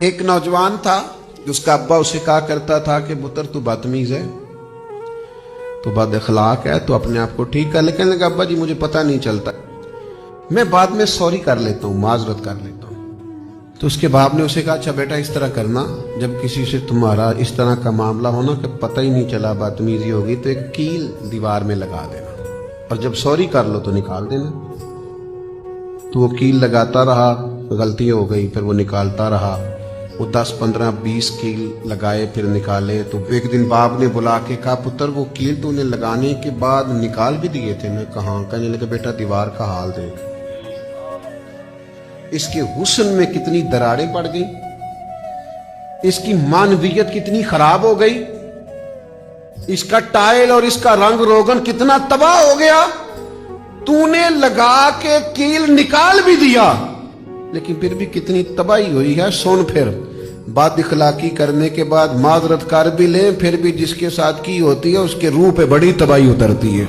एक नौजवान था, उसका अब्बा उसे कहा करता था कि पुत्र तू बदतमीज है, तो बद अखलाक है, तो अपने आप को ठीक कर। लेकिन लगा अब्बा जी मुझे पता नहीं चलता, मैं बाद में सॉरी कर लेता हूँ, माजरत कर लेता हूँ। तो उसके बाप ने उसे कहा अच्छा बेटा इस तरह करना, जब किसी से तुम्हारा इस तरह का मामला होना कि पता ही नहीं चला बदतमीजी होगी, तो एक कील दीवार में लगा देना और जब सॉरी कर लो तो निकाल देना। तो वो कील लगाता रहा, गलती हो गई, फिर वो निकालता रहा। वो 10, 15, 20 कील लगाए, फिर निकाले। तो एक दिन बाप ने बुला के कहा पुत्र वो कील तूने लगाने के बाद निकाल भी दिए थे ना? कहाँ? कहने लगे बेटा दीवार का हाल देख, इसके हुस्न में कितनी दरारें पड़ गई, इसकी मानवीयत कितनी खराब हो गई, इसका टाइल और इसका रंग रोगन कितना तबाह हो गया। तूने लगा के कील निकाल भी दिया, लेकिन फिर भी कितनी तबाही हुई है। सुन फिर बात इखलाकी करने के बाद माजरत कर भी ले, फिर भी जिसके साथ की होती है उसके रूह पे बड़ी तबाही उतरती है।